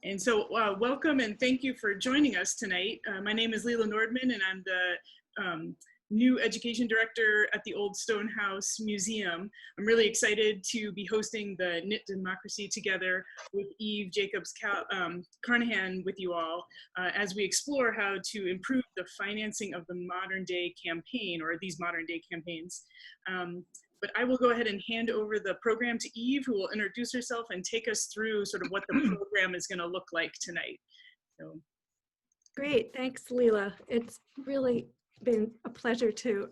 And so welcome and thank you for joining us tonight. My name is Leila Nordman and I'm the new education director at the Old Stone House Museum. I'm really excited to be hosting the Knit Democracy Together with Eve Jacobs-Carnahan with you all as we explore how to improve the financing of the modern day campaign, or these modern day campaigns. But I will go ahead and hand over the program to Eve, who will introduce herself and take us through sort of what the program is going to look like tonight. So. Great, thanks, Leila. It's really been a pleasure to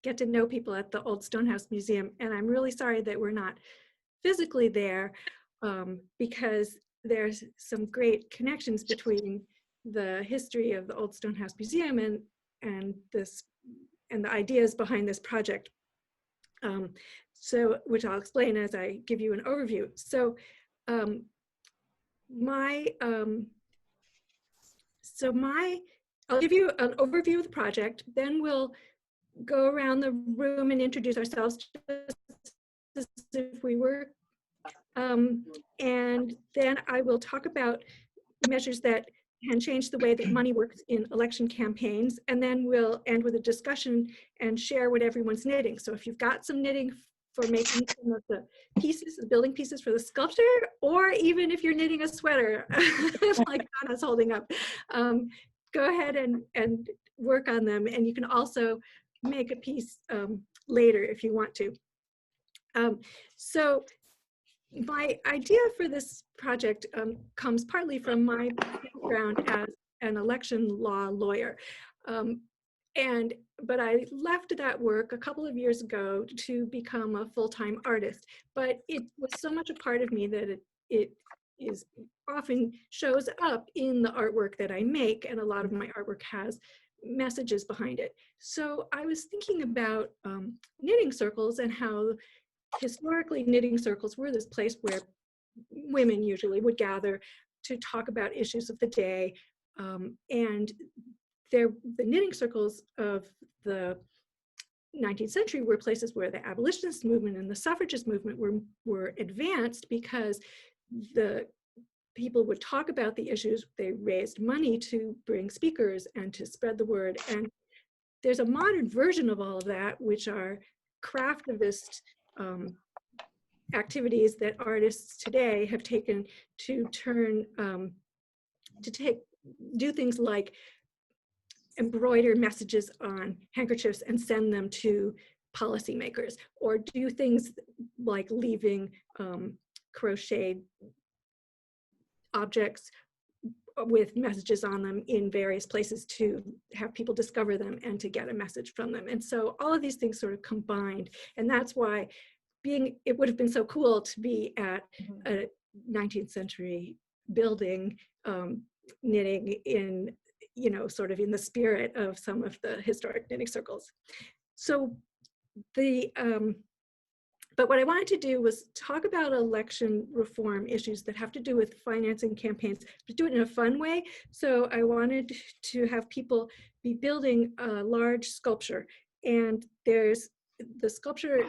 get to know people at the Old Stone House Museum, and I'm really sorry that we're not physically there because there's some great connections between the history of the Old Stone House Museum and the ideas behind this project. Which I'll explain as I give you an overview. So I'll give you an overview of the project, then we'll go around the room and introduce ourselves just as if we were, and then I will talk about measures that can change the way that money works in election campaigns, and then we'll end with a discussion and share what everyone's knitting. So if you've got some knitting for making some of the pieces, the building pieces for the sculpture, or even if you're knitting a sweater like Donna's holding up, go ahead and work on them. And you can also make a piece later if you want to. So my idea for this project comes partly from my background as an election law lawyer. But I left that work a couple of years ago to become a full-time artist. But it was so much a part of me that it is often shows up in the artwork that I make, and a lot of my artwork has messages behind it. So I was thinking about knitting circles and how historically knitting circles were this place where women usually would gather to talk about issues of the day. And the knitting circles of the 19th century were places where the abolitionist movement and the suffragist movement were advanced because the people would talk about the issues. They raised money to bring speakers and to spread the word. And there's a modern version of all of that, which are craftivist activities that artists today have taken to turn, do things like embroider messages on handkerchiefs and send them to policymakers, or do things like leaving crocheted objects with messages on them in various places to have people discover them and to get a message from them. And so all of these things sort of combined, and that's why it would have been so cool to be at a 19th century building knitting in, sort of in the spirit of some of the historic knitting circles. So but what I wanted to do was talk about election reform issues that have to do with financing campaigns, but do it in a fun way. So I wanted to have people be building a large sculpture, and there's the sculpture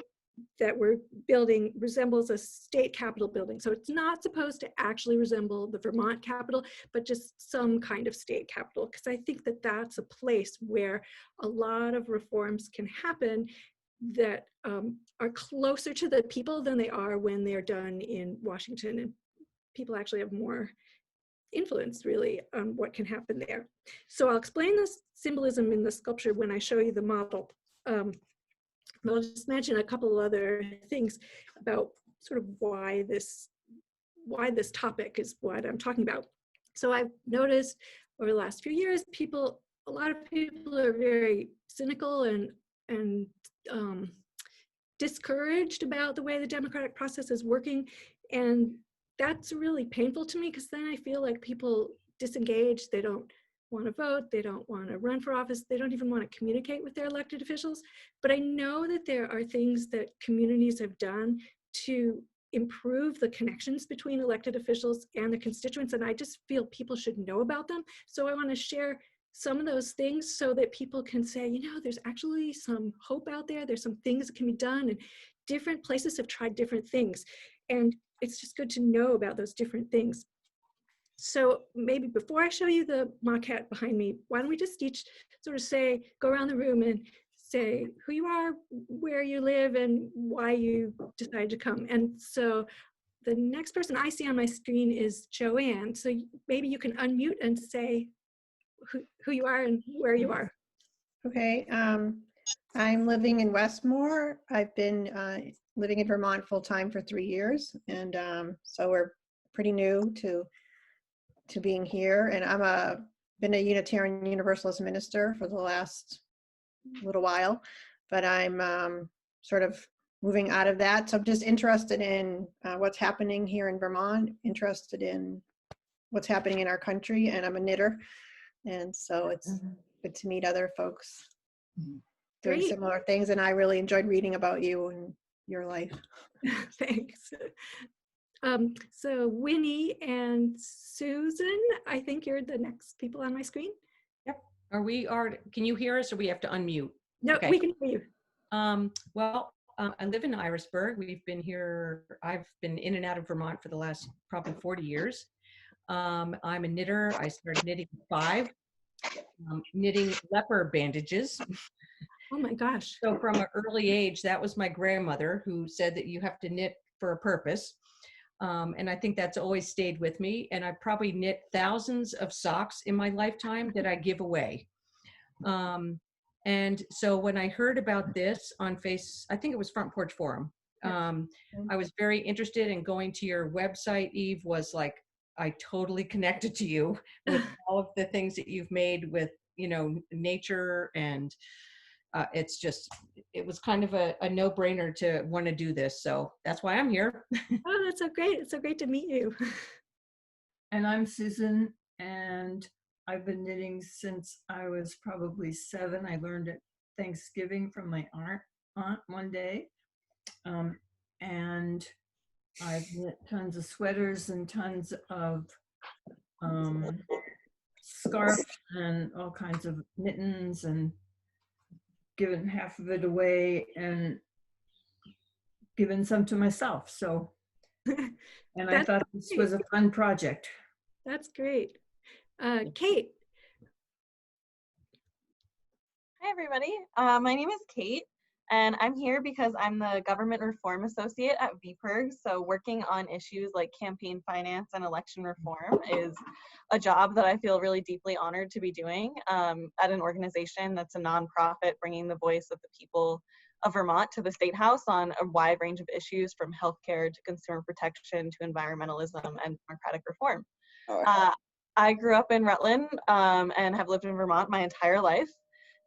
that we're building resembles a state capitol building. So it's not supposed to actually resemble the Vermont Capitol, but just some kind of state capitol, because I think that that's a place where a lot of reforms can happen that are closer to the people than they are when they're done in Washington, and people actually have more influence really on what can happen there. So I'll explain this symbolism in the sculpture when I show you the model. I'll just mention a couple of other things about sort of why this topic is what I'm talking about. So I've noticed over the last few years, a lot of people are very cynical and discouraged about the way the democratic process is working. And that's really painful to me, because then I feel like people disengage. They don't want to vote, they don't want to run for office, they don't even want to communicate with their elected officials. But I know that there are things that communities have done to improve the connections between elected officials and the constituents, and I just feel people should know about them. So I want to share some of those things so that people can say, there's actually some hope out there, there's some things that can be done, and different places have tried different things. And it's just good to know about those different things. So maybe before I show you the maquette behind me, why don't we just each sort of go around the room and say who you are, where you live, and why you decided to come. And so the next person I see on my screen is Joanne. So maybe you can unmute and say who you are and where you are. Okay, I'm living in Westmore. I've been living in Vermont full-time for 3 years, and so we're pretty new to being here. And been a Unitarian Universalist minister for the last little while, but I'm sort of moving out of that. So I'm just interested in what's happening here in Vermont, interested in what's happening in our country, and I'm a knitter, and so it's good to meet other folks doing similar things. And I really enjoyed reading about you and your life. Thanks. So Winnie and Susan, I think you're the next people on my screen. Yep. Can you hear us, or we have to unmute? No, okay. We can hear you. I live in Irisburg. I've been in and out of Vermont for the last probably 40 years. I'm a knitter. I started knitting at 5, knitting leopard bandages. Oh my gosh. So from an early age, that was my grandmother who said that you have to knit for a purpose. And I think that's always stayed with me. And I probably knit thousands of socks in my lifetime that I give away. And so when I heard about this on I think it was Front Porch Forum, I was very interested in going to your website. Eve was like, I totally connected to you with all of the things that you've made with, nature. And it was kind of a no-brainer to want to do this. So that's why I'm here. Oh, that's so great. It's so great to meet you. And I'm Susan, and I've been knitting since I was probably 7. I learned at Thanksgiving from my aunt one day. And I've knit tons of sweaters and tons of scarves and all kinds of mittens, and given half of it away and given some to myself. So, and I thought this was a fun project. That's great. Kate. Hi, everybody. My name is Kate, and I'm here because I'm the Government Reform Associate at VPIRG. So working on issues like campaign finance and election reform is a job that I feel really deeply honored to be doing at an organization that's a nonprofit bringing the voice of the people of Vermont to the State House on a wide range of issues, from healthcare to consumer protection to environmentalism and democratic reform. I grew up in Rutland and have lived in Vermont my entire life,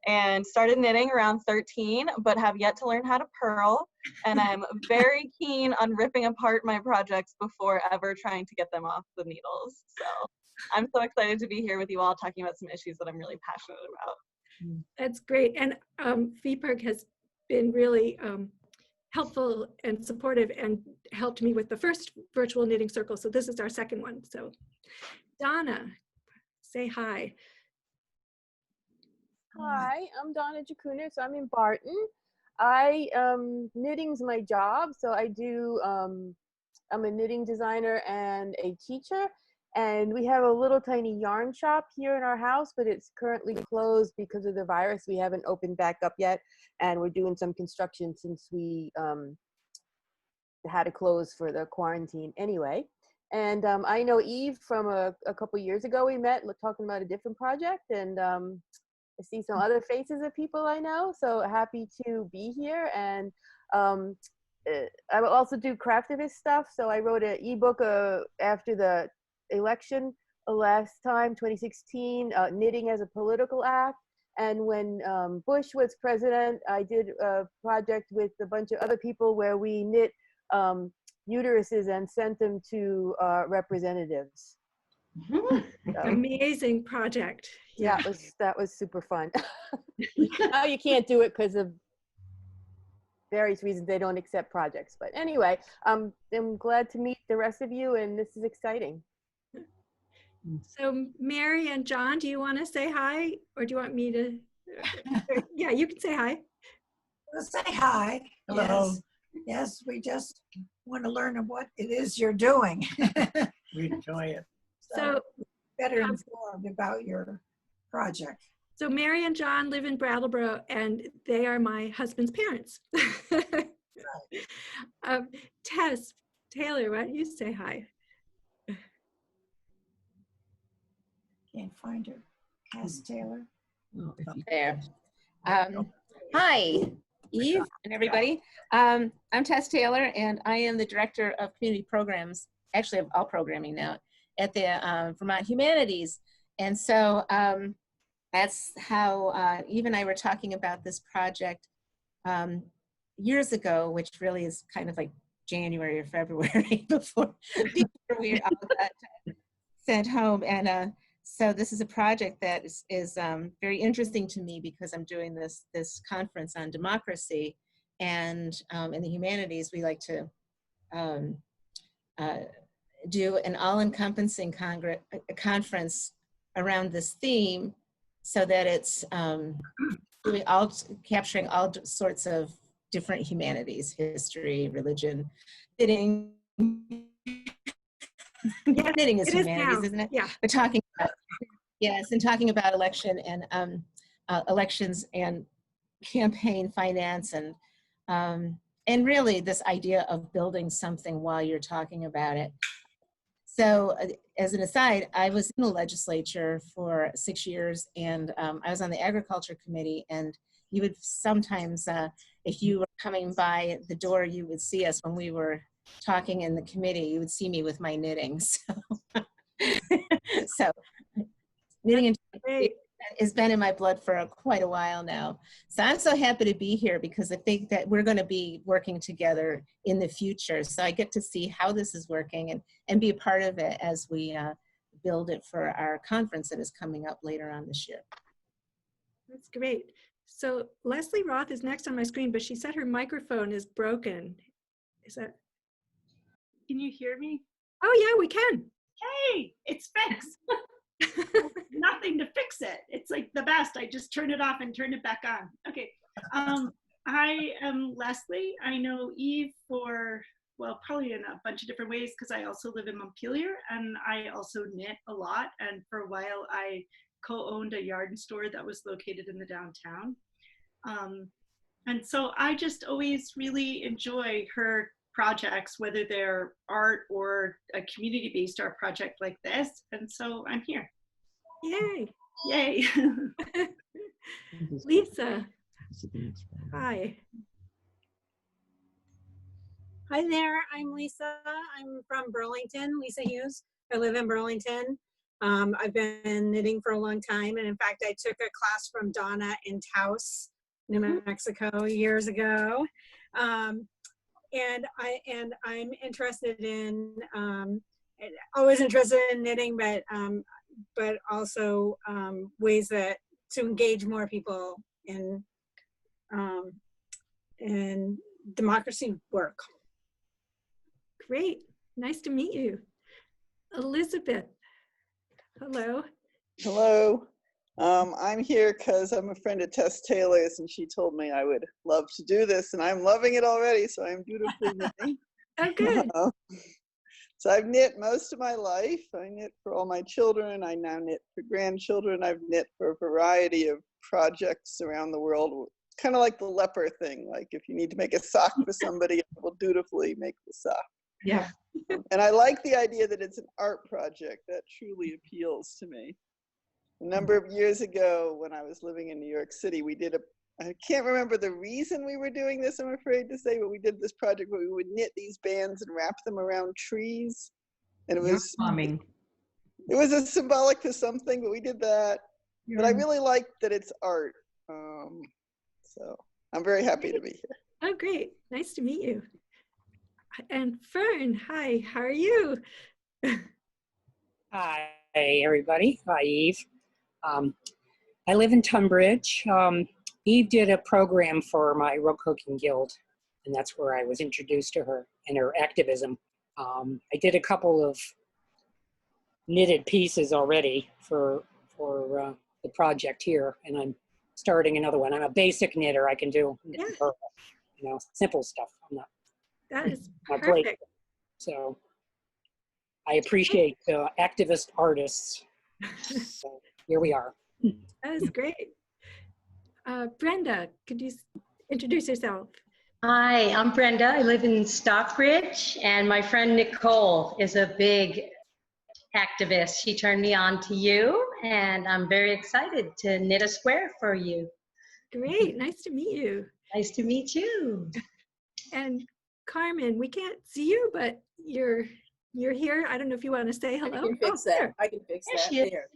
and started knitting around 13, but have yet to learn how to purl. And I'm very keen on ripping apart my projects before ever trying to get them off the needles. So I'm so excited to be here with you all talking about some issues that I'm really passionate about. That's great. And VPIRG has been really helpful and supportive and helped me with the first virtual knitting circle. So this is our second one. So Donna, say hi. Hi, I'm Donna Jakuner, so I'm in Barton. Knitting's my job, so I'm a knitting designer and a teacher, and we have a little tiny yarn shop here in our house, but it's currently closed because of the virus. We haven't opened back up yet, and we're doing some construction since we had to close for the quarantine anyway. And I know Eve from a couple years ago. We met talking about a different project, and I see some other faces of people I know, so happy to be here. And I will also do craftivist stuff. So I wrote an ebook after the election last time, 2016, Knitting as a Political Act. And when Bush was president, I did a project with a bunch of other people where we knit uteruses and sent them to representatives. So, amazing project. Yeah, that was super fun. Now you can't do it because of various reasons. They don't accept projects. But anyway, I'm glad to meet the rest of you, and this is exciting. So Mary and John, do you want to say hi, or do you want me to? Yeah, you can say hi. Say hi. Hello. Yes. Yes, we just want to learn what it is you're doing. We enjoy it. So better informed about your project. So Mary and John live in Brattleboro, and they are my husband's parents. Tess Taylor, why don't you say hi? Can't find her. Tess Taylor. There. Hi, Eve and everybody. I'm Tess Taylor, and I am the Director of Community Programs, actually of all programming now, at the Vermont Humanities. And so that's how Eve and I were talking about this project years ago, which really is kind of like January or February before we all got sent home. And so this is a project that is very interesting to me because I'm doing this conference on democracy, and in the humanities we like to do an all-encompassing conference around this theme, so that it's capturing all sorts of different humanities: history, religion, knitting. Yes, knitting is humanities, isn't it? Yeah. But talking about, yes, and talking about election and elections and campaign finance and really this idea of building something while you're talking about it. So as an aside, I was in the legislature for 6 years, and I was on the agriculture committee, and you would sometimes, if you were coming by the door, you would see us when we were talking in the committee. You would see me with my knitting. So knitting has been in my blood for quite a while now. So I'm so happy to be here because I think that we're going to be working together in the future. So I get to see how this is working and be a part of it as we build it for our conference that is coming up later on this year. That's great. So Leslie Roth is next on my screen, but she said her microphone is broken. Is that? Can you hear me? Oh yeah, we can. Hey, it's fixed. Nothing to fix it. It's like the best. I just turn it off and turn it back on. Okay. I am Leslie. I know Eve for, well, probably in a bunch of different ways because I also live in Montpelier and I also knit a lot. And for a while, I co-owned a yarn store that was located in the downtown. And so I just always really enjoy her projects, whether they're art or a community-based art project like this. And so I'm here. Yay. Yay. Lisa. Hi. Hi there, I'm Lisa. I'm from Burlington, Lisa Hughes. I live in Burlington. I've been knitting for a long time, and in fact, I took a class from Donna in Taos, New Mexico, years ago. And I'm interested in, always interested in knitting, but also ways that to engage more people in democracy work. Great, nice to meet you. Elizabeth, hello. Hello. I'm here because I'm a friend of Tess Taylor's and she told me I would love to do this and I'm loving it already, so I'm dutifully knitting. Oh, good. So I've knit most of my life. I knit for all my children. I now knit for grandchildren. I've knit for a variety of projects around the world, kind of like the leper thing. Like if you need to make a sock for somebody, I will dutifully make the sock. Yeah. And I like the idea that it's an art project. That truly appeals to me. A number of years ago when I was living in New York City, we did I can't remember the reason we were doing this, I'm afraid to say, but we did this project where we would knit these bands and wrap them around trees. And it was a symbolic for something, but we did that. But I really like that it's art. So I'm very happy to be here. Oh, great. Nice to meet you. And Fern, hi, how are you? Hi, everybody. Hi, Eve. I live in Tunbridge. Eve did a program for my Road Cooking Guild, and that's where I was introduced to her and her activism. I did a couple of knitted pieces already for the project here, and I'm starting another one. I'm a basic knitter. I can do, simple stuff. I'm not That is my plate. perfect. So I appreciate activist artists. So here we are. That is great. Brenda, could you introduce yourself? Hi, I'm Brenda. I live in Stockbridge, and my friend Nicole is a big activist. She turned me on to you, and I'm very excited to knit a square for you. Great, nice to meet you. Nice to meet you. And Carmen, we can't see you, but you're here. I don't know if you want to say hello. I can fix that. I can fix that there.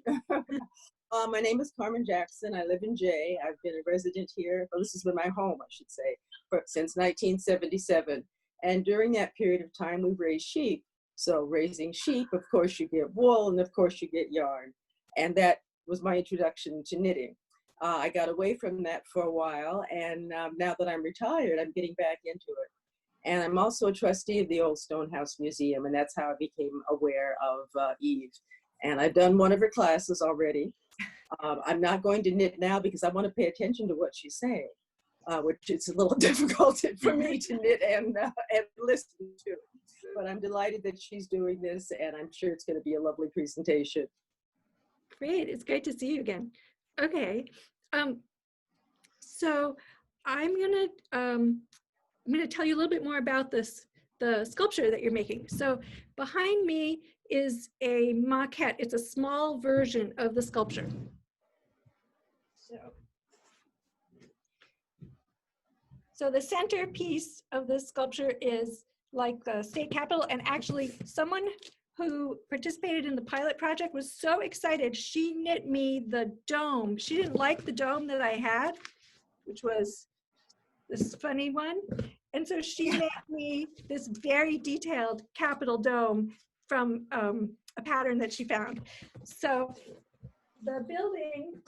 My name is Carmen Jackson. I live in Jay. I've been a resident here. Well, this has been my home, I should say, since 1977. And during that period of time, we've raised sheep. So raising sheep, of course, you get wool, and of course, you get yarn. And that was my introduction to knitting. I got away from that for a while, and now that I'm retired, I'm getting back into it. And I'm also a trustee of the Old Stonehouse Museum, and that's how I became aware of Eve. And I've done one of her classes already. I'm not going to knit now because I want to pay attention to what she's saying, which is a little difficult for me to knit and listen to. But I'm delighted that she's doing this, and I'm sure it's going to be a lovely presentation. Great, it's great to see you again. Okay, so I'm gonna tell you a little bit more about the sculpture that you're making. So behind me is a maquette. It's a small version of the sculpture. So the centerpiece of this sculpture is like the state capitol, and actually someone who participated in the pilot project was so excited, she knit me the dome. She didn't like the dome that I had, which was this funny one. And so she made me this very detailed Capitol dome from a pattern that she found. So the building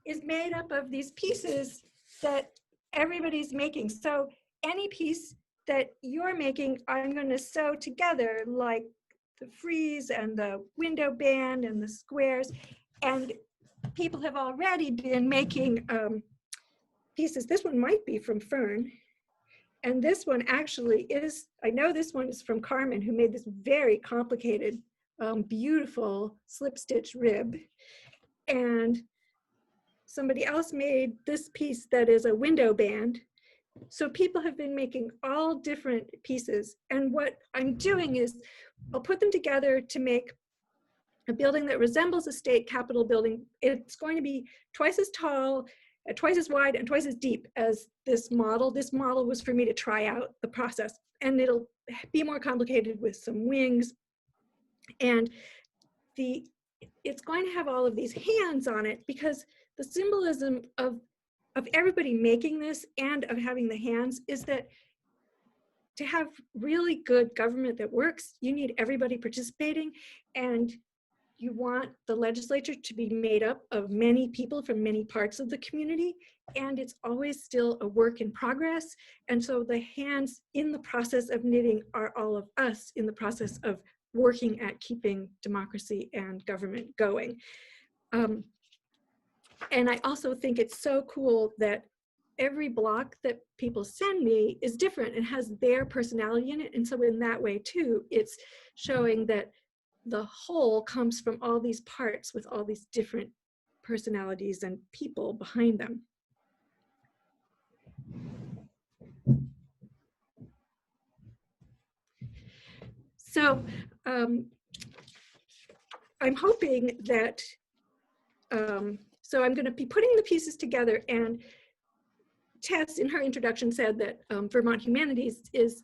is made up of these pieces that everybody's making. So any piece that you're making, I'm going to sew together, like the frieze and the window band and the squares. And people have already been making pieces. This one might be from Fern. And this one actually is, I know this one is from Carmen, who made this very complicated, beautiful slip stitch rib. And somebody else made this piece that is a window band. So people have been making all different pieces. And what I'm doing is I'll put them together to make a building that resembles a state capitol building. It's going to be twice as tall, twice as wide, and twice as deep as this model. This model was for me to try out the process, and it'll be more complicated with some wings. And it's going to have all of these hands on it, because the symbolism of everybody making this and of having the hands is that to have really good government that works, you need everybody participating, and you want the legislature to be made up of many people from many parts of the community, and it's always still a work in progress. And so the hands in the process of knitting are all of us in the process of working at keeping democracy and government going. And I also think it's so cool that every block that people send me is different and has their personality in it. And so in that way too, it's showing that the whole comes from all these parts with all these different personalities and people behind them. So I'm hoping that, so I'm going to be putting the pieces together, and Tess in her introduction said that Vermont Humanities has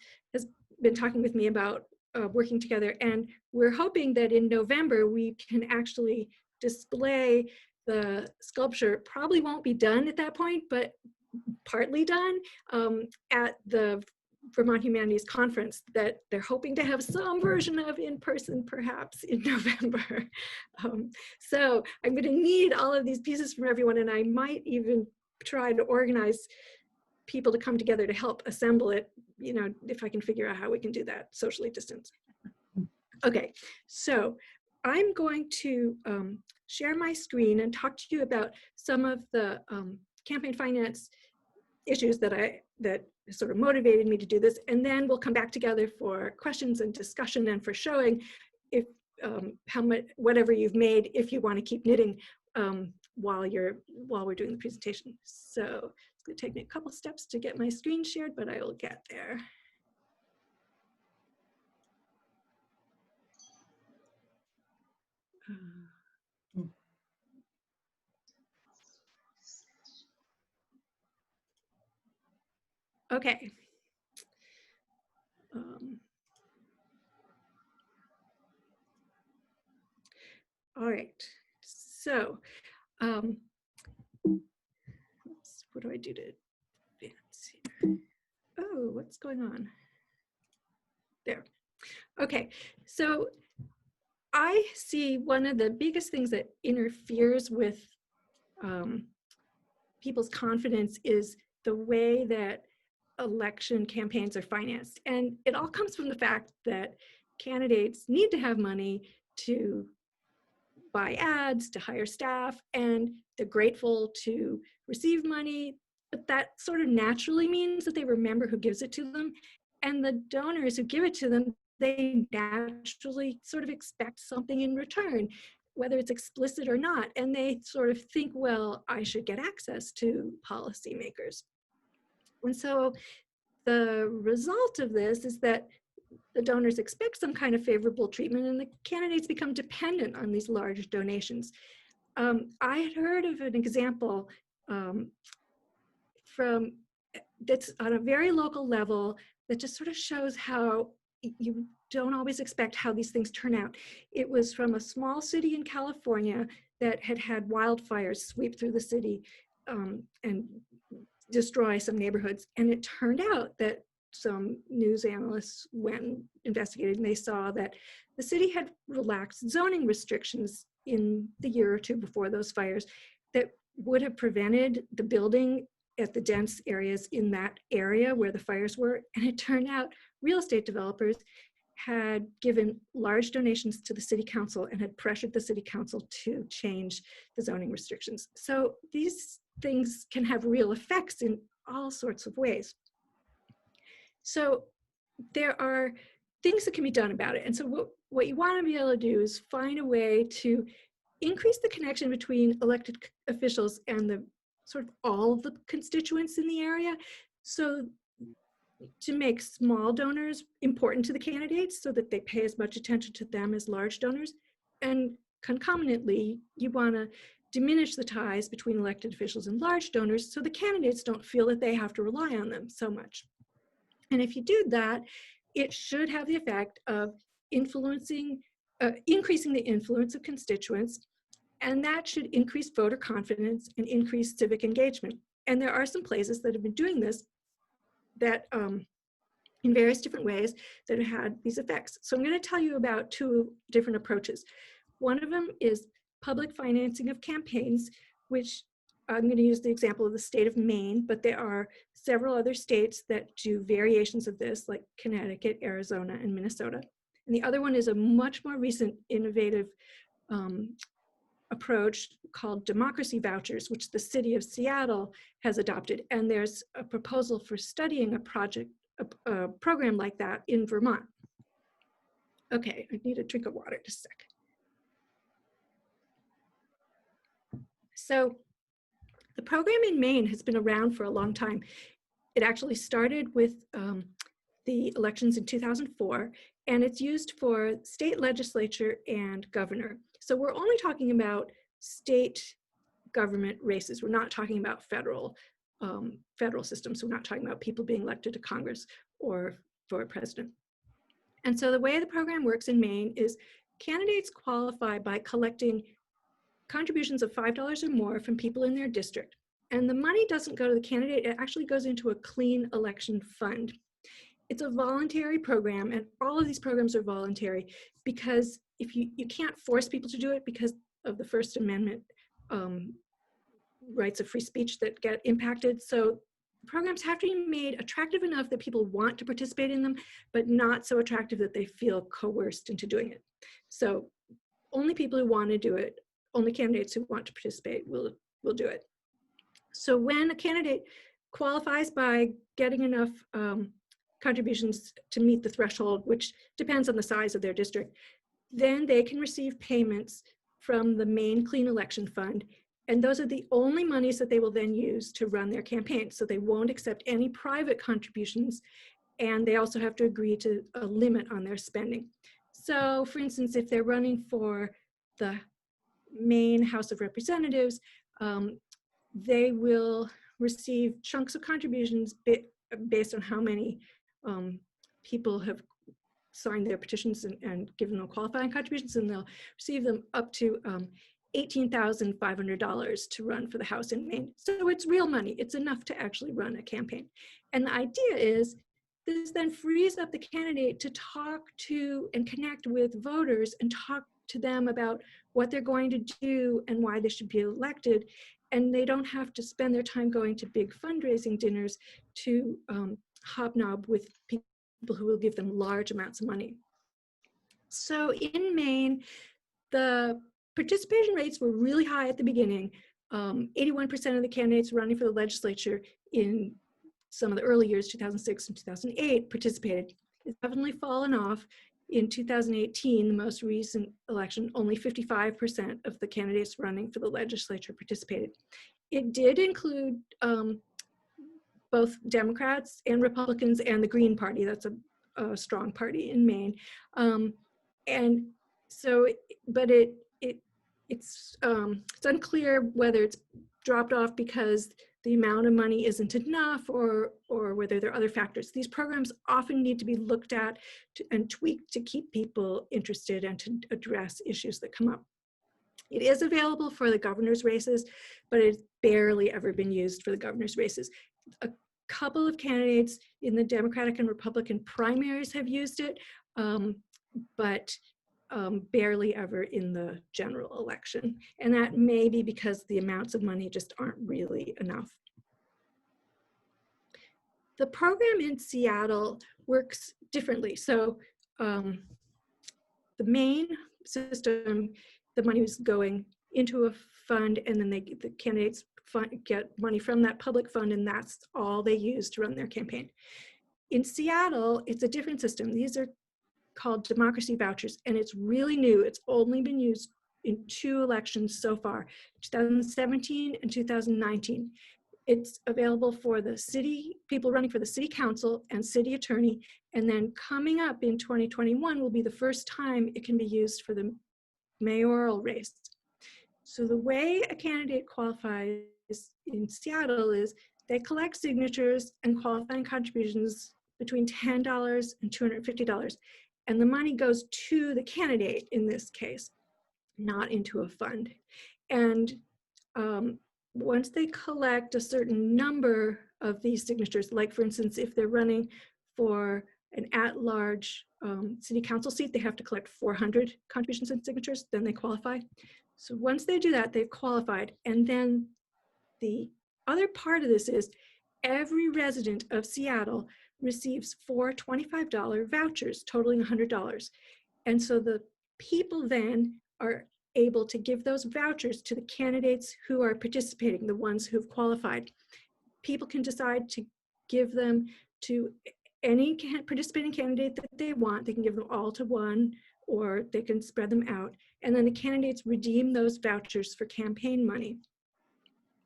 been talking with me about working together, and we're hoping that in November we can actually display the sculpture. Probably won't be done at that point, but partly done at the Vermont Humanities Conference that they're hoping to have some version of in person perhaps in November. So I'm going to need all of these pieces from everyone, and I might even try to organize people to come together to help assemble it, you know, if I can figure out how we can do that socially distanced. Okay, so I'm going to share my screen and talk to you about some of the campaign finance issues that sort of motivated me to do this. And then we'll come back together for questions and discussion and for showing if how much, whatever you've made, if you want to keep knitting while we're doing the presentation. So it's going to take me a couple steps to get my screen shared, but I will get there. Okay. All right. So, what do I do to advance here? Oh, what's going on? There. Okay. So, I see one of the biggest things that interferes with people's confidence is the way that election campaigns are financed. And it all comes from the fact that candidates need to have money to buy ads, to hire staff, and they're grateful to receive money, but that sort of naturally means that they remember who gives it to them. And the donors who give it to them, they naturally sort of expect something in return, whether it's explicit or not. And they sort of think, well, I should get access to policymakers. And so the result of this is that the donors expect some kind of favorable treatment and the candidates become dependent on these large donations. I had heard of an example that's on a very local level that just sort of shows how you don't always expect how these things turn out. It was from a small city in California that had wildfires sweep through the city and destroy some neighborhoods. And it turned out that some news analysts went and investigated, and they saw that the city had relaxed zoning restrictions in the year or two before those fires that would have prevented the building at the dense areas in that area where the fires were. And it turned out real estate developers had given large donations to the city council and had pressured the city council to change the zoning restrictions. So these things can have real effects in all sorts of ways. So there are things that can be done about it. And so what you want to be able to do is find a way to increase the connection between elected officials and the sort of all of the constituents in the area. So to make small donors important to the candidates so that they pay as much attention to them as large donors. And concomitantly, you want to diminish the ties between elected officials and large donors so the candidates don't feel that they have to rely on them so much. And if you do that, it should have the effect of increasing the influence of constituents, and that should increase voter confidence and increase civic engagement. And there are some places that have been doing this that in various different ways that have had these effects. So I'm going to tell you about two different approaches. One of them is public financing of campaigns, which I'm going to use the example of the state of Maine, but there are several other states that do variations of this, like Connecticut, Arizona, and Minnesota. And the other one is a much more recent innovative approach called Democracy Vouchers, which the city of Seattle has adopted. And there's a proposal for studying a program like that in Vermont. Okay, I need a drink of water just a sec. So the program in Maine has been around for a long time. It actually started with the elections in 2004, and it's used for state legislature and governor. So we're only talking about state government races. We're not talking about federal systems. We're not talking about people being elected to Congress or for president. And so the way the program works in Maine is candidates qualify by collecting contributions of $5 or more from people in their district. And the money doesn't go to the candidate, it actually goes into a clean election fund. It's a voluntary program, and all of these programs are voluntary because if you can't force people to do it because of the First Amendment rights of free speech that get impacted. So programs have to be made attractive enough that people want to participate in them, but not so attractive that they feel coerced into doing it. So only people who want to do it, only candidates who want to participate will do it. So when a candidate qualifies by getting enough contributions to meet the threshold, which depends on the size of their district, then they can receive payments from the Maine Clean Election Fund. And those are the only monies that they will then use to run their campaign. So they won't accept any private contributions, and they also have to agree to a limit on their spending. So for instance, if they're running for the Maine House of Representatives, they will receive chunks of contributions based on how many people have signed their petitions and given them qualifying contributions, and they'll receive them up to $18,500 to run for the House in Maine. So it's real money. It's enough to actually run a campaign. And the idea is this then frees up the candidate to talk to and connect with voters and talk to them about what they're going to do and why they should be elected. And they don't have to spend their time going to big fundraising dinners to hobnob with people who will give them large amounts of money. So in Maine, the participation rates were really high at the beginning. 81% of the candidates running for the legislature in some of the early years, 2006 and 2008, participated. It's definitely fallen off. In 2018, the most recent election, only 55% of the candidates running for the legislature participated. It did include both Democrats and Republicans and the Green Party. That's a strong party in Maine. And so, but it's unclear whether it's dropped off because the amount of money isn't enough or whether there are other factors. These programs often need to be looked at and tweaked to keep people interested and to address issues that come up. It is available for the governor's races, but it's barely ever been used for the governor's races. A couple of candidates in the Democratic and Republican primaries have used it, but barely ever in the general election. And that may be because the amounts of money just aren't really enough. The program in Seattle works differently. So the Maine system, the money was going into a fund, and then the candidates get money from that public fund, and that's all they use to run their campaign. In Seattle, it's a different system. These are called Democracy Vouchers, and it's really new. It's only been used in 2 elections so far, 2017 and 2019. It's available for the city, people running for the city council and city attorney, and then coming up in 2021 will be the first time it can be used for the mayoral race. So the way a candidate qualifies in Seattle is they collect signatures and qualifying contributions between $10 and $250. And the money goes to the candidate in this case, not into a fund. And once they collect a certain number of these signatures, like for instance, if they're running for an at-large city council seat, they have to collect 400 contributions and signatures, then they qualify. So once they do that, they've qualified. And then the other part of this is every resident of Seattle receives 4 $25 vouchers totaling $100. And so the people then are able to give those vouchers to the candidates who are participating, the ones who've qualified. People can decide to give them to any participating candidate that they want. They can give them all to one, or they can spread them out. And then the candidates redeem those vouchers for campaign money.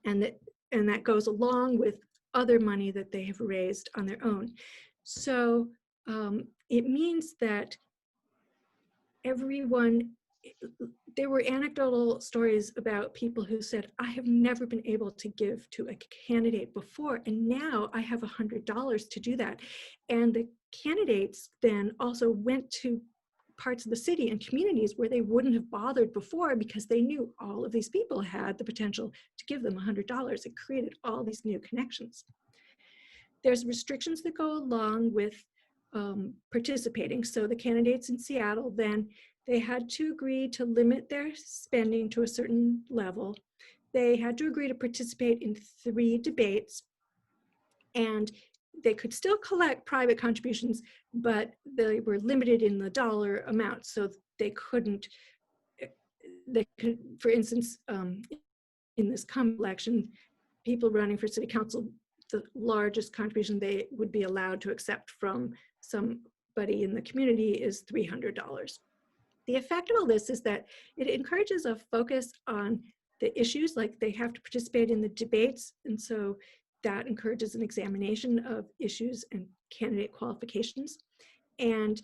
And that goes along with other money that they have raised on their own. So it means that everyone, there were anecdotal stories about people who said, I have never been able to give to a candidate before, and now I have $100 to do that. And the candidates then also went to parts of the city and communities where they wouldn't have bothered before because they knew all of these people had the potential to give them $100. It created all these new connections. There's restrictions that go along with participating. So the candidates in Seattle then, they had to agree to limit their spending to a certain level. They had to agree to participate in 3 debates, and they could still collect private contributions, but they were limited in the dollar amount. So they could, for instance, in this coming election, people running for city council, the largest contribution they would be allowed to accept from somebody in the community is $300. The effect of all this is that it encourages a focus on the issues, like they have to participate in the debates, and so that encourages an examination of issues and candidate qualifications. And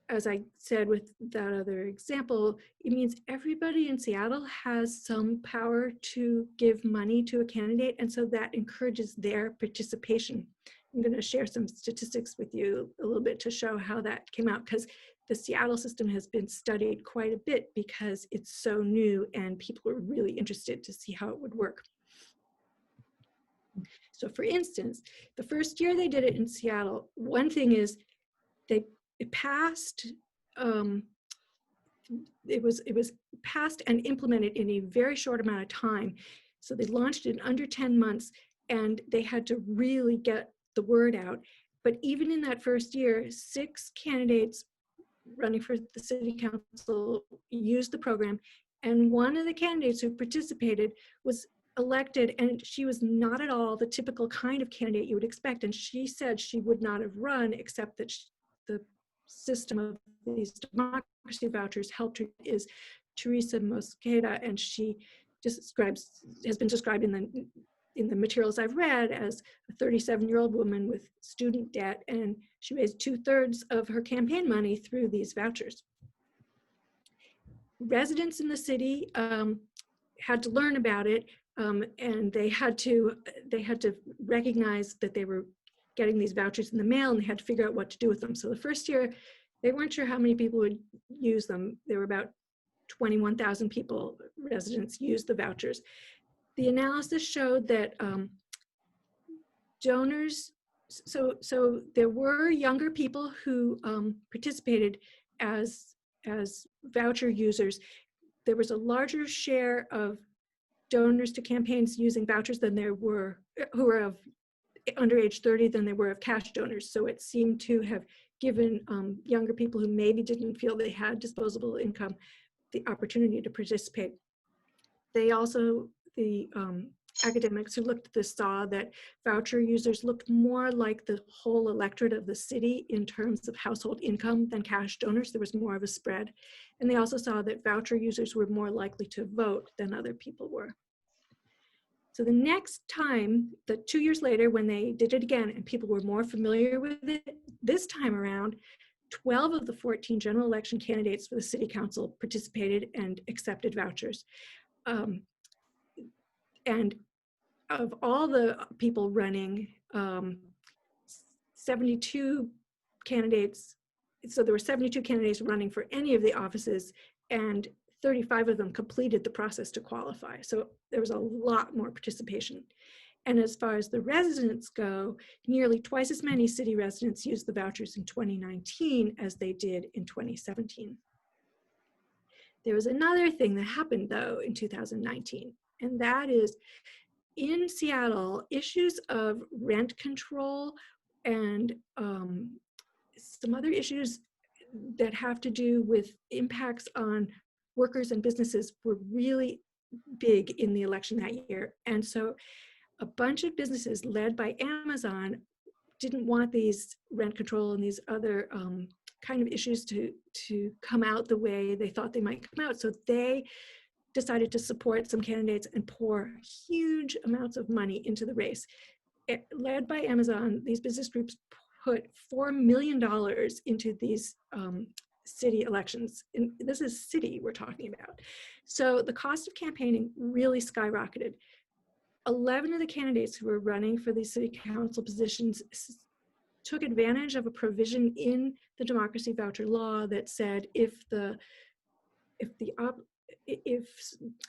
as I said with that other example, it means everybody in Seattle has some power to give money to a candidate, and so that encourages their participation. I'm going to share some statistics with you a little bit to show how that came out, because the Seattle system has been studied quite a bit because it's so new and people are really interested to see how it would work. So for instance, the first year they did it in Seattle, one thing is it passed, it was passed and implemented in a very short amount of time. So they launched it in under 10 months and they had to really get the word out. But even in that first year, 6 candidates running for the city council used the program, and one of the candidates who participated was elected, and she was not at all the typical kind of candidate you would expect, and she said she would not have run except that the system of these democracy vouchers helped her, is Teresa Mosqueda, and she has been described in the materials I've read as a 37-year-old woman with student debt, and she raised 2/3 of her campaign money through these vouchers. Residents in the city had to learn about it, and they had to recognize that they were getting these vouchers in the mail, and they had to figure out what to do with them. So the first year, they weren't sure how many people would use them. There were about 21,000 people, residents, used the vouchers. The analysis showed that donors, so there were younger people who participated as voucher users. There was a larger share of donors to campaigns using vouchers than there were, who were of under age 30 than there were of cash donors. So it seemed to have given younger people who maybe didn't feel they had disposable income the opportunity to participate. They also, the academics who looked at this saw that voucher users looked more like the whole electorate of the city in terms of household income than cash donors. There was more of a spread. And they also saw that voucher users were more likely to vote than other people were. So the next time, 2 years later, when they did it again and people were more familiar with it, this time around, 12 of the 14 general election candidates for the city council participated and accepted vouchers. And of all the people running, 72 candidates, so there were 72 candidates running for any of the offices, and 35 of them completed the process to qualify. So there was a lot more participation. And as far as the residents go, nearly twice as many city residents used the vouchers in 2019 as they did in 2017. There was another thing that happened though in 2019, and that is in Seattle, issues of rent control and some other issues that have to do with impacts on workers and businesses were really big in the election that year. And so a bunch of businesses led by Amazon didn't want these rent control and these other kind of issues to come out the way they thought they might come out. So they decided to support some candidates and pour huge amounts of money into the race. Led by Amazon, these business groups put $4 million into these city elections. And this is city we're talking about. So the cost of campaigning really skyrocketed. 11 of the candidates who were running for these city council positions took advantage of a provision in the democracy voucher law that said if I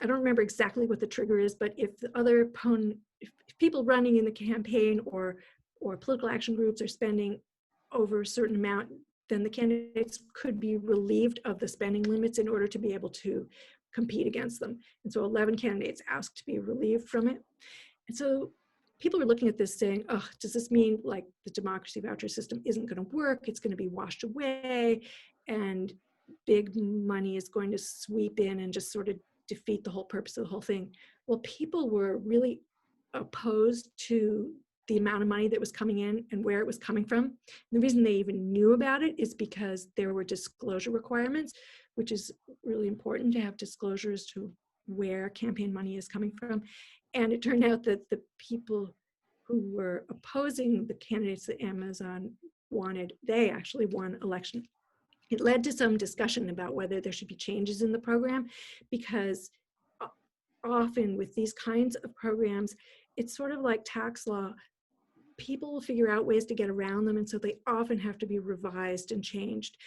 don't remember exactly what the trigger is, but if the other opponent, if people running in the campaign or political action groups are spending over a certain amount, then the candidates could be relieved of the spending limits in order to be able to compete against them. And so 11 candidates asked to be relieved from it. And so people are looking at this saying, oh, does this mean like the democracy voucher system isn't going to work? It's going to be washed away and big money is going to sweep in and just sort of defeat the whole purpose of the whole thing. Well, people were really opposed to the amount of money that was coming in and where it was coming from. And the reason they even knew about it is because there were disclosure requirements, which is really important to have disclosures to where campaign money is coming from. And it turned out that the people who were opposing the candidates that Amazon wanted, they actually won election. It led to some discussion about whether there should be changes in the program, because often with these kinds of programs, it's sort of like tax law. People will figure out ways to get around them, and so they often have to be revised and changed.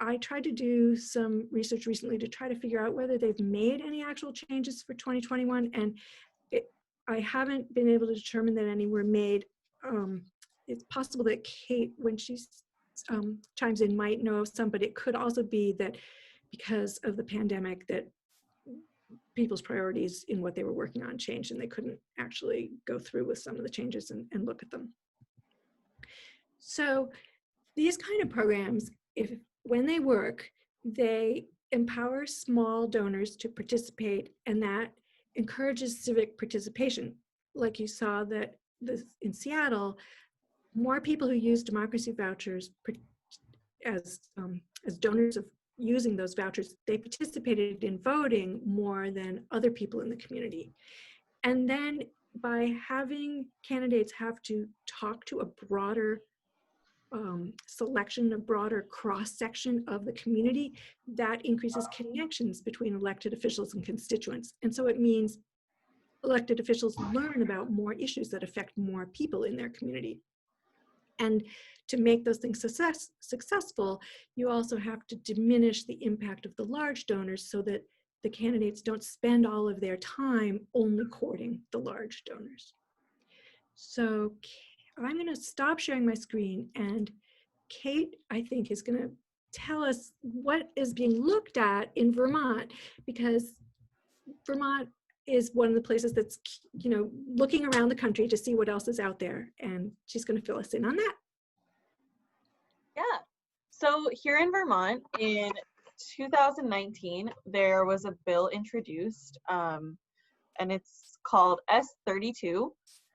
I tried to do some research recently to try to figure out whether they've made any actual changes for 2021, and I haven't been able to determine that any were made. It's possible that Kate, when she chimes in, might know of some, but it could also be that because of the pandemic that people's priorities in what they were working on changed and they couldn't actually go through with some of the changes and look at them. So these kind of programs, when they work, they empower small donors to participate, and that encourages civic participation. Like you saw that in Seattle, more people who use democracy vouchers as donors of using those vouchers, they participated in voting more than other people in the community. And then by having candidates have to talk to a broader selection, a broader cross-section of the community, that increases connections between elected officials and constituents. And so it means elected officials learn about more issues that affect more people in their community. And to make those things successful, you also have to diminish the impact of the large donors so that the candidates don't spend all of their time only courting the large donors. So I'm going to stop sharing my screen, and Kate, I think, is going to tell us what is being looked at in Vermont, because Vermont is one of the places that's, looking around the country to see what else is out there, and she's going to fill us in on that. Yeah. So here in Vermont in 2019, there was a bill introduced, and it's called S32.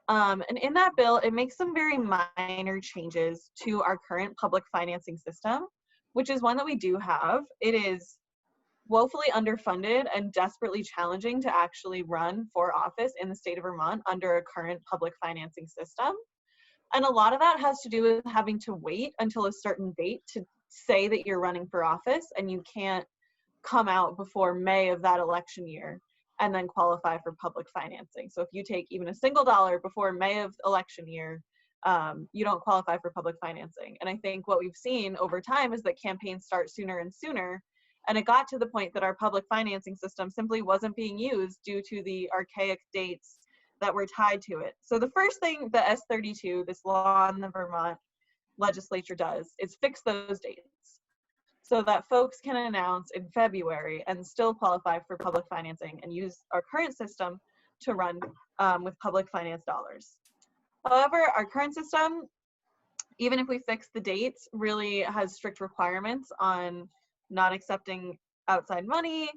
And in that bill, it makes some very minor changes to our current public financing system, which is one that we do have. It is woefully underfunded and desperately challenging to actually run for office in the state of Vermont under a current public financing system. And a lot of that has to do with having to wait until a certain date to say that you're running for office, and you can't come out before May of that election year and then qualify for public financing. So if you take even a single dollar before May of election year, you don't qualify for public financing. And I think what we've seen over time is that campaigns start sooner and sooner. And it got to the point that our public financing system simply wasn't being used due to the archaic dates that were tied to it. So the first thing the S32, this law in the Vermont legislature, does is fix those dates so that folks can announce in February and still qualify for public financing and use our current system to run with public finance dollars. However, our current system, even if we fix the dates, really has strict requirements on not accepting outside money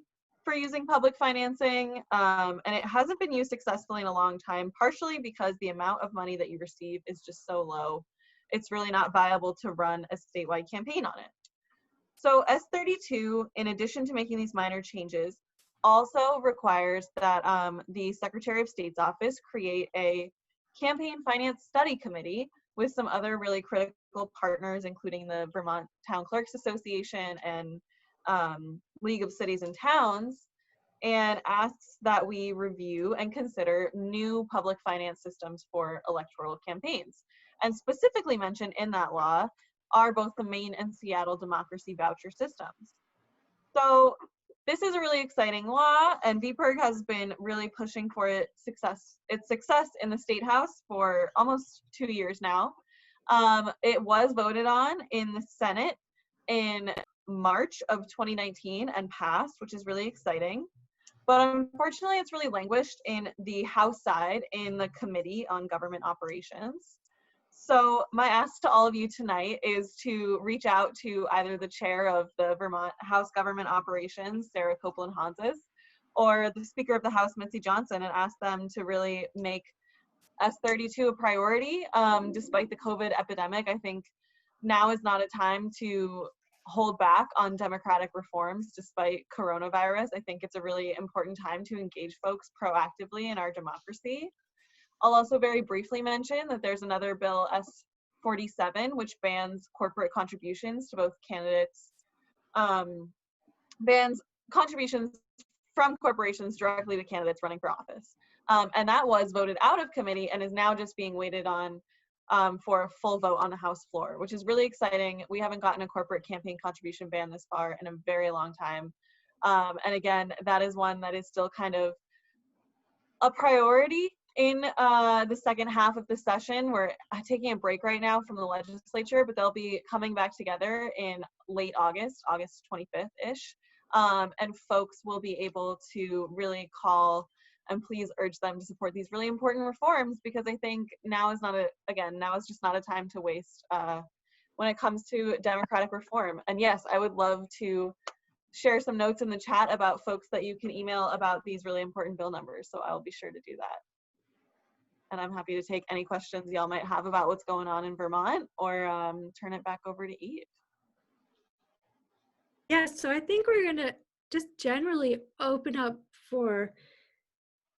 for using public financing, and it hasn't been used successfully in a long time, partially because the amount of money that you receive is just so low. It's really not viable to run a statewide campaign on it. So S32, in addition to making these minor changes, also requires that the Secretary of State's office create a campaign finance study committee with some other really critical partners, including the Vermont Town Clerks Association and League of Cities and Towns, and asks that we review and consider new public finance systems for electoral campaigns. And specifically mentioned in that law are both the Maine and Seattle democracy voucher systems. So this is a really exciting law, and VPIRG has been really pushing for its success in the State House for almost 2 years now. It was voted on in the Senate in March of 2019 and passed, which is really exciting. But unfortunately, it's really languished in the House side in the Committee on Government Operations. So my ask to all of you tonight is to reach out to either the chair of the Vermont House Government Operations, Sarah Copeland-Hanses, or the Speaker of the House, Mitzi Johnson, and ask them to really make S32 a priority. Despite the COVID epidemic, I think now is not a time to hold back on democratic reforms despite coronavirus. I think it's a really important time to engage folks proactively in our democracy. I'll also very briefly mention that there's another bill, S47, which bans corporate contributions to both candidates, bans contributions from corporations directly to candidates running for office. And that was voted out of committee and is now just being waited on for a full vote on the House floor, which is really exciting. We haven't gotten a corporate campaign contribution ban this far in a very long time. And again, that is one that is still kind of a priority in the second half of the session. We're taking a break right now from the legislature, but they'll be coming back together in late August, August 25th-ish. And folks will be able to really call and please urge them to support these really important reforms, because I think now is just not a time to waste when it comes to democratic reform. And yes, I would love to share some notes in the chat about folks that you can email about these really important bill numbers. So I'll be sure to do that. And I'm happy to take any questions y'all might have about what's going on in Vermont, or turn it back over to Eve. Yeah, so I think we're gonna just generally open up for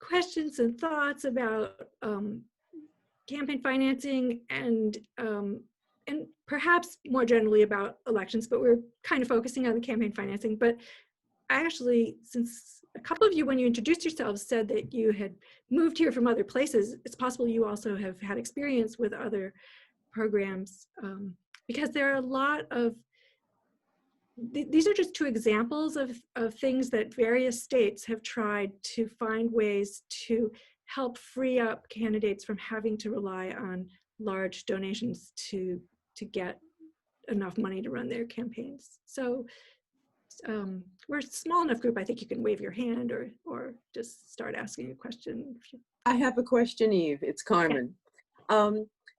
questions and thoughts about campaign financing and perhaps more generally about elections, but we're kind of focusing on the campaign financing. But actually, since a couple of you, when you introduced yourselves, said that you had moved here from other places, it's possible you also have had experience with other programs, because there are a lot of, these are just two examples of things that various states have tried to find ways to help free up candidates from having to rely on large donations to get enough money to run their campaigns. So we're a small enough group, I think you can wave your hand or just start asking a question. I have a question, Eve. It's Carmen. Yeah.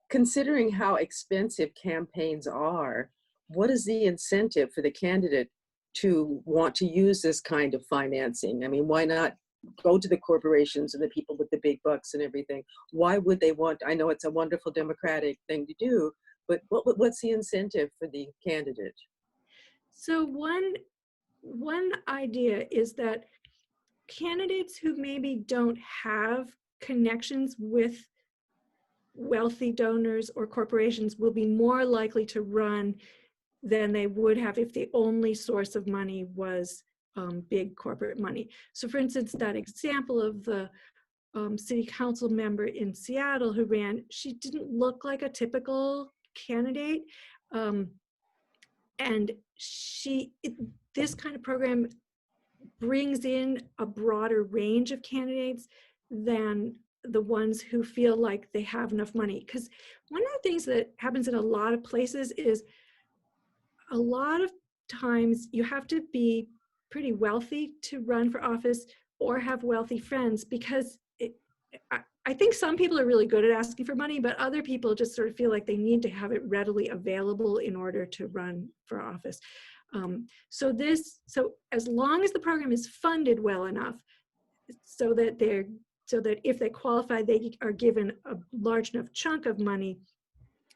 Considering how expensive campaigns are, what is the incentive for the candidate to want to use this kind of financing? I mean, why not go to the corporations and the people with the big bucks and everything? Why would they want, I know it's a wonderful democratic thing to do, but what's the incentive for the candidate? So one idea is that candidates who maybe don't have connections with wealthy donors or corporations will be more likely to run than they would have if the only source of money was big corporate money. So for instance, that example of the city council member in Seattle who ran, she didn't look like a typical candidate. And this kind of program brings in a broader range of candidates than the ones who feel like they have enough money. Because one of the things that happens in a lot of places is a lot of times you have to be pretty wealthy to run for office or have wealthy friends, because I think some people are really good at asking for money, but other people just sort of feel like they need to have it readily available in order to run for office. So as long as the program is funded well enough so that if they qualify, they are given a large enough chunk of money,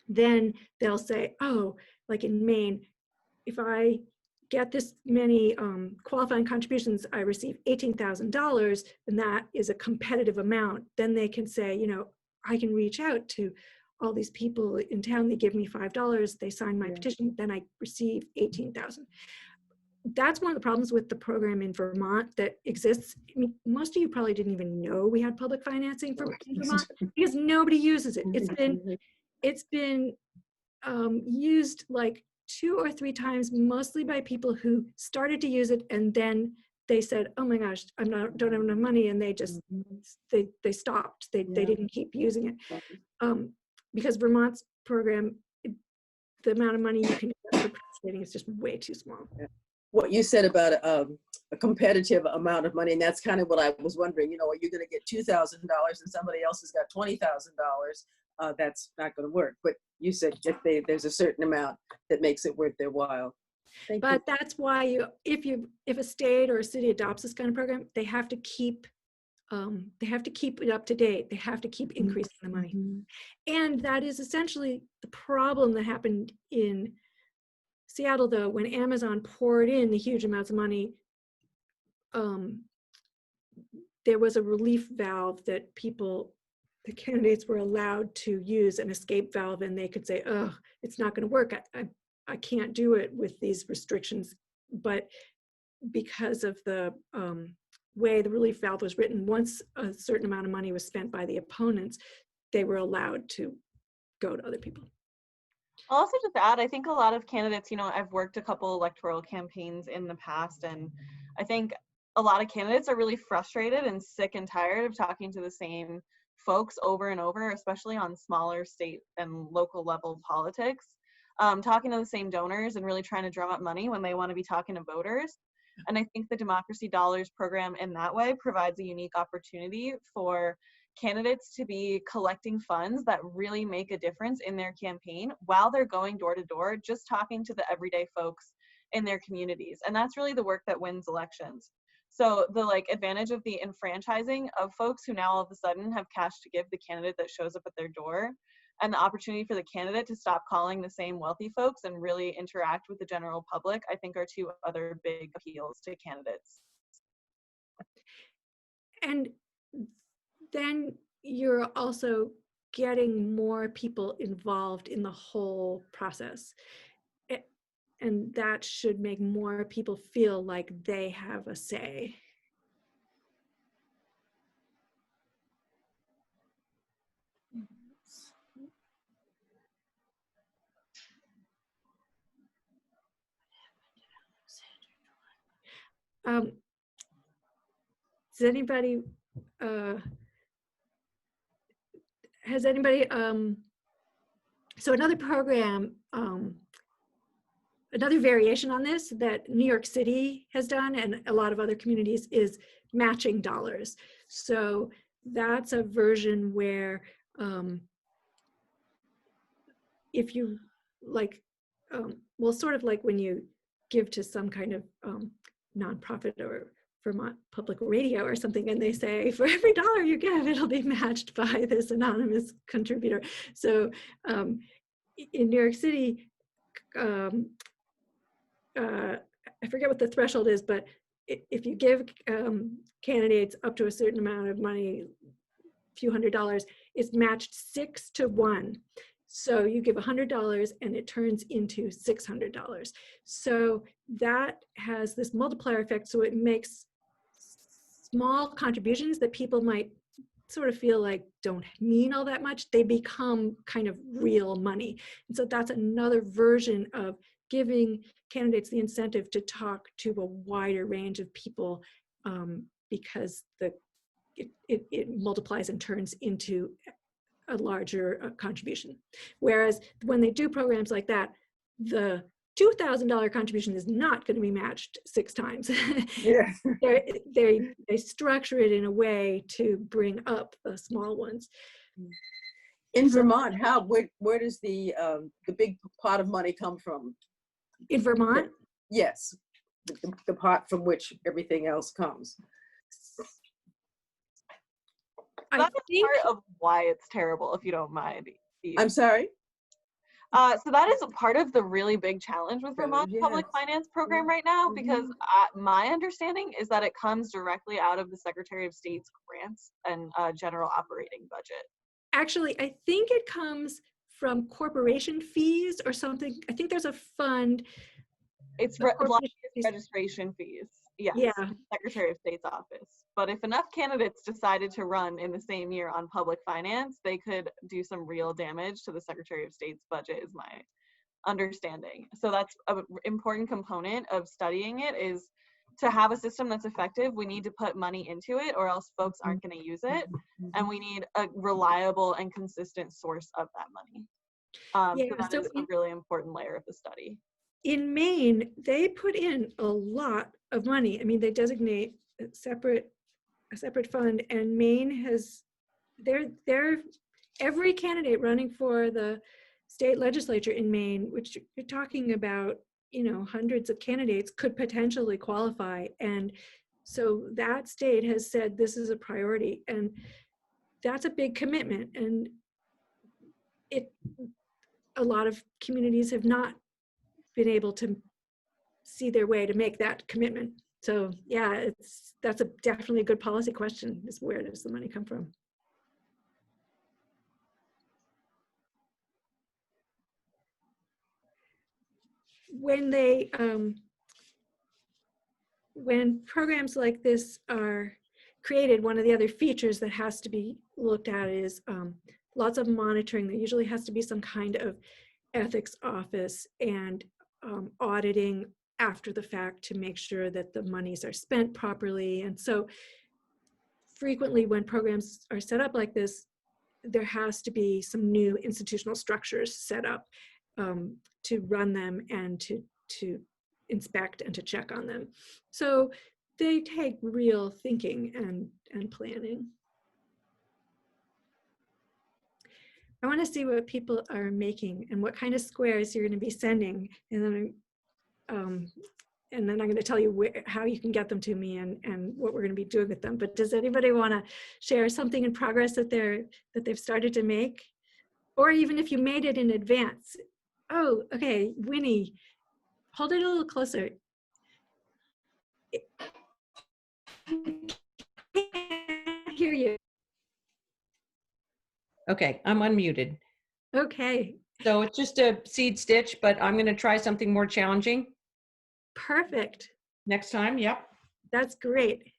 then they'll say, oh, like in Maine, if I get this many qualifying contributions, I receive $18,000, and that is a competitive amount. Then they can say, you know, I can reach out to all these people in town, they give me $5, they sign my petition, then I receive $18,000. That's one of the problems with the program in Vermont that exists. I mean, most of you probably didn't even know we had public financing for Vermont because nobody uses it. It's been used like 2 or 3 times, mostly by people who started to use it and then they said, oh my gosh, don't have enough money, and they just they stopped. They didn't keep using it because Vermont's program, the amount of money you can get for participating is just way too small. What you said about a competitive amount of money, and that's kind of what I was wondering. You know, are you going to get $2,000 and somebody else has got $20,000? That's not going to work. But you said if there's a certain amount that makes it worth their while. But that's why if a state or a city adopts this kind of program, they have to keep they have to keep it up to date. They have to keep increasing the money. And that is essentially the problem that happened in Seattle, though, when Amazon poured in the huge amounts of money. There was a relief valve that the candidates were allowed to use, an escape valve, and they could say, oh, it's not going to work. I can't do it with these restrictions. But because of the way the relief valve was written, once a certain amount of money was spent by the opponents, they were allowed to go to other people. I'll also just add, I think a lot of candidates, I've worked a couple electoral campaigns in the past, and I think a lot of candidates are really frustrated and sick and tired of talking to the same folks over and over, especially on smaller state and local level politics, talking to the same donors and really trying to drum up money when they want to be talking to voters. And I think the Democracy Dollars program in that way provides a unique opportunity for candidates to be collecting funds that really make a difference in their campaign while they're going door to door, just talking to the everyday folks in their communities. And that's really the work that wins elections. So the advantage of the enfranchising of folks who now all of a sudden have cash to give the candidate that shows up at their door, and the opportunity for the candidate to stop calling the same wealthy folks and really interact with the general public, I think are two other big appeals to candidates. And then you're also getting more people involved in the whole process. And that should make more people feel like they have a say. Does anybody, has anybody, so another program, another variation on this that New York City has done and a lot of other communities is matching dollars. So that's a version where if you well, sort of like when you give to some kind of nonprofit or Vermont Public Radio or something, and they say, for every dollar you give, it'll be matched by this anonymous contributor. So in New York City, I forget what the threshold is, but if you give candidates up to a certain amount of money, a few $100s, it's matched 6 to 1. So you give $100 and it turns into $600. So that has this multiplier effect. So it makes small contributions that people might sort of feel like don't mean all that much. They become kind of real money. And so that's another version of giving candidates the incentive to talk to a wider range of people because it multiplies and turns into a larger contribution. Whereas when they do programs like that, the $2,000 contribution is not going to be matched 6 times. Yeah. they structure it in a way to bring up the small ones. In Vermont, where does the big pot of money come from? In Vermont? Yes, the pot from which everything else comes. That's part of why it's terrible, if you don't mind. I'm sorry? So that is a part of the really big challenge with Vermont's public finance program right now, because my understanding is that it comes directly out of the Secretary of State's grants and general operating budget. Actually, I think it comes from corporation fees or something. I think there's a fund. It's registration fees. Yes, yeah. Secretary of State's office. But if enough candidates decided to run in the same year on public finance, they could do some real damage to the Secretary of State's budget, is my understanding. So that's an important component of studying it, is to have a system that's effective, we need to put money into it or else folks aren't going to use it. And we need a reliable and consistent source of that money. So that is a really important layer of the study. In Maine, they put in a lot of money. I mean, they designate a separate fund, and Maine has, every candidate running for the state legislature in Maine, which you're talking about, hundreds of candidates, could potentially qualify. And So that state has said this is a priority, and that's a big commitment. And a lot of communities have not been able to see their way to make that commitment. So yeah, that's definitely a good policy question, is where does the money come from? When programs like this are created, one of the other features that has to be looked at is lots of monitoring. There usually has to be some kind of ethics office and auditing after the fact to make sure that the monies are spent properly. And so frequently when programs are set up like this, there has to be some new institutional structures set up to run them and to inspect and to check on them. So they take real thinking and planning. I want to see what people are making and what kind of squares you're going to be sending, and then I'm going to tell you how you can get them to me and what we're going to be doing with them. But does anybody want to share something in progress that they've started to make, or even if you made it in advance? Oh, okay, Winnie, hold it a little closer. I can't hear you. Okay, I'm unmuted. Okay. So it's just a seed stitch, but I'm going to try something more challenging. Perfect. Next time, yep. That's great.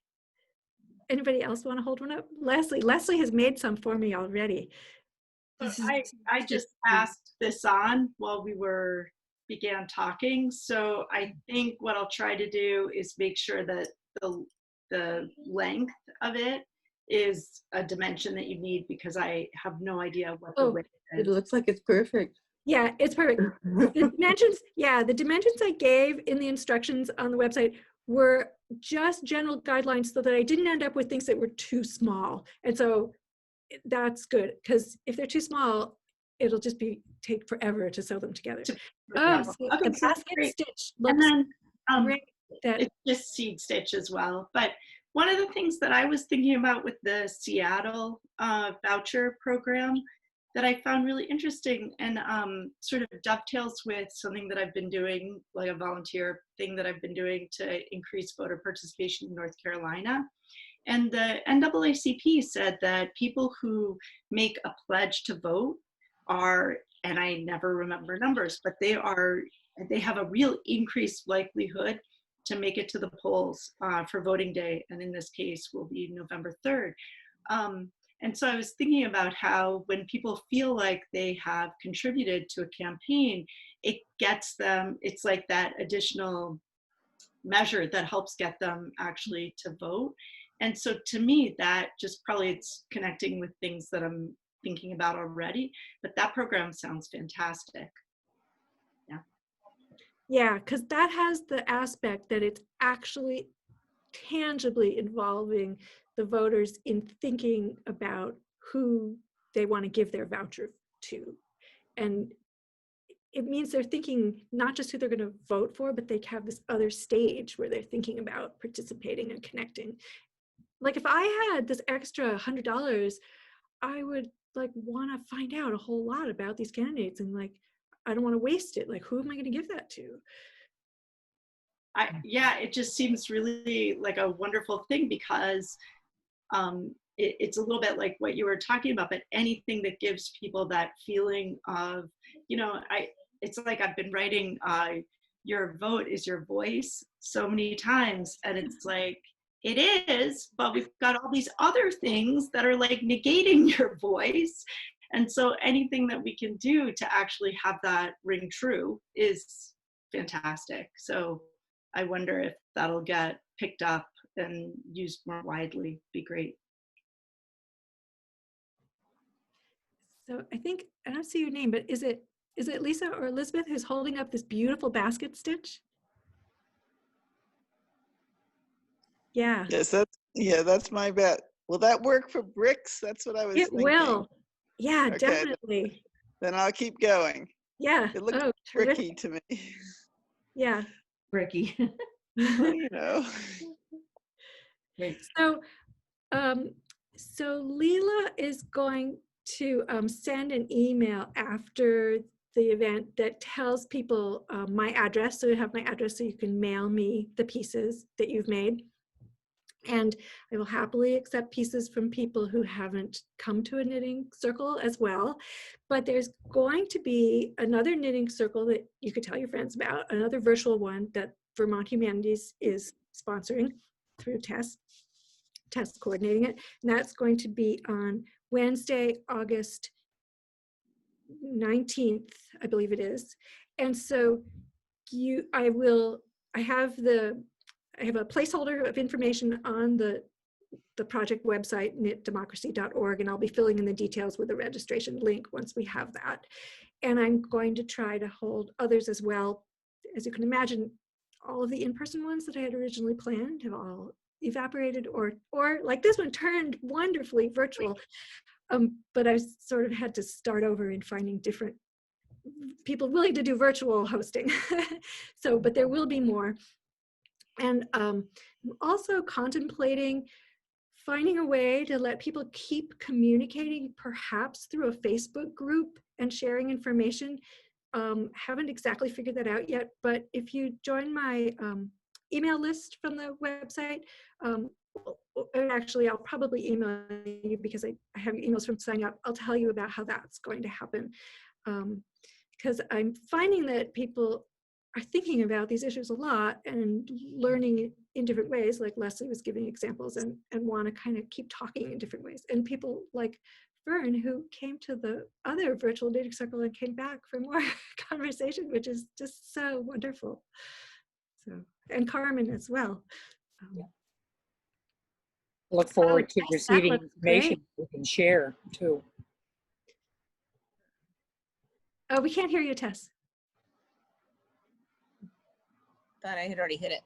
Anybody else want to hold one up? Leslie. Leslie has made some for me already. I just passed this on while we began talking. So I think what I'll try to do is make sure that the length of it is a dimension that you need, because I have no idea what the width is. It looks like it's perfect. Yeah, it's perfect. The dimensions, the dimensions I gave in the instructions on the website were just general guidelines so that I didn't end up with things that were too small. And so that's good, because if they're too small, it'll just take forever to sew them together. Oh, see, okay, the so basket stitch looks and then great. it's just seed stitch as well. But one of the things that I was thinking about with the Seattle voucher program that I found really interesting and sort of dovetails with something that I've been doing, like a volunteer thing that I've been doing to increase voter participation in North Carolina. And the NAACP said that people who make a pledge to vote are, and I never remember numbers, but they have a real increased likelihood to make it to the polls for voting day. And in this case will be November 3rd. And so I was thinking about how when people feel like they have contributed to a campaign, it gets them, it's like that additional measure that helps get them actually to vote. And so to me, that just probably it's connecting with things that I'm thinking about already, but that program sounds fantastic. Yeah. Yeah, because that has the aspect that it's actually tangibly involving the voters in thinking about who they want to give their voucher to. And it means they're thinking not just who they're going to vote for, but they have this other stage where they're thinking about participating and connecting. Like if I had this extra $100, I would want to find out a whole lot about these candidates, and I don't want to waste it. Who am I going to give that to? Yeah, it just seems really like a wonderful thing, because it's a little bit like what you were talking about, but anything that gives people that feeling of, it's like I've been writing your vote is your voice so many times, and it's like, it is, but we've got all these other things that are like negating your voice. And so anything that we can do to actually have that ring true is fantastic. So I wonder if that'll get picked up and used more widely. Be great. So I think, I don't see your name, but is it Lisa or Elizabeth who's holding up this beautiful basket stitch? Yeah. Yes, that's my bet. Will that work for bricks? That's what I was thinking. It will. Yeah, Okay, definitely. Then I'll keep going. Yeah. It looks tricky to me. Yeah. Bricky. Well, Great. So, so Leela is going to send an email after the event that tells people my address. So you have my address so you can mail me the pieces that you've made. And I will happily accept pieces from people who haven't come to a knitting circle as well. But there's going to be another knitting circle that you could tell your friends about, another virtual one that Vermont Humanities is sponsoring through Tess coordinating it. And that's going to be on Wednesday, August 19th, I believe it is. And so I have a placeholder of information on the project website, knitdemocracy.org, and I'll be filling in the details with a registration link once we have that. And I'm going to try to hold others as well. As you can imagine, all of the in-person ones that I had originally planned have all evaporated or like this one turned wonderfully virtual. But I sort of had to start over in finding different people willing to do virtual hosting. So, but there will be more. And I'm also contemplating finding a way to let people keep communicating, perhaps through a Facebook group and sharing information. Haven't exactly figured that out yet, but if you join my email list from the website, actually I'll probably email you because I have emails from signing up. I'll tell you about how that's going to happen. Because I'm finding that people are thinking about these issues a lot and learning in different ways, like Leslie was giving examples, and want to kind of keep talking in different ways. And people like Fern, who came to the other virtual knitting circle and came back for more conversation, which is just so wonderful. So, and Carmen as well. Look forward to receiving information we can share too. Oh, we can't hear you, Tess. Thought I had already hit it.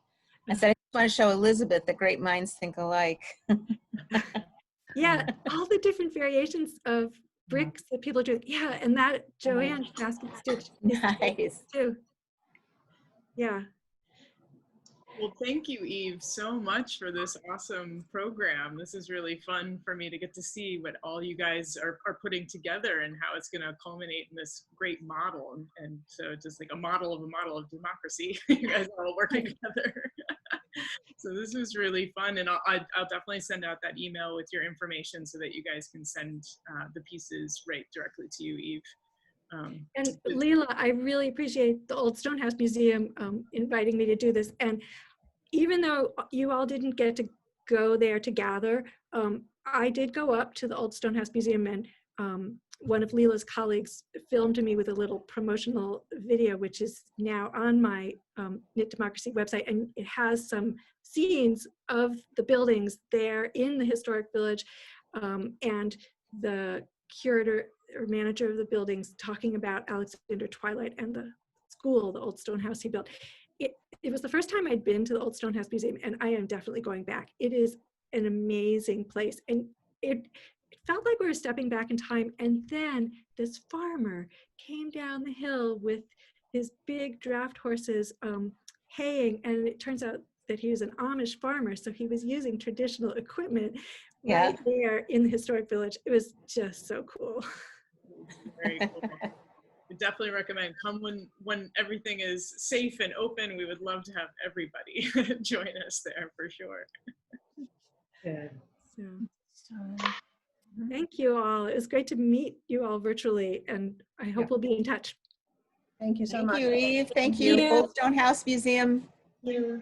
I said I just want to show Elizabeth that great minds think alike. Yeah, all the different variations of bricks that people are doing. Yeah, and that Joanne basket stitch is nice too. Yeah. Well, thank you, Eve, so much for this awesome program. This is really fun for me to get to see what all you guys are putting together and how it's going to culminate in this great model. And so just like a model of democracy, you guys are all working together. So this was really fun. And I'll definitely send out that email with your information so that you guys can send the pieces right directly to you, Eve. And Leela, I really appreciate the Old Stonehouse Museum inviting me to do this. And even though you all didn't get to go there to gather, I did go up to the Old Stonehouse Museum, and one of Leela's colleagues filmed me with a little promotional video, which is now on my Knit Democracy website, and it has some scenes of the buildings there in the historic village, and the curator or manager of the buildings talking about Alexander Twilight and the school, the Old Stone House he built. It was the first time I'd been to the Old Stone House Museum, and I am definitely going back. It is an amazing place, and it felt like we were stepping back in time. And then this farmer came down the hill with his big draft horses haying, and it turns out that he was an Amish farmer, so he was using traditional equipment right there in the historic village. It was just so cool. Very cool. I definitely recommend come when everything is safe and open. We would love to have everybody join us there for sure. Good. So, thank you all. It was great to meet you all virtually, and I hope we'll be in touch. Thank you so much. Thank you, Eve. Thank you, Old Stone House Museum. Thank you.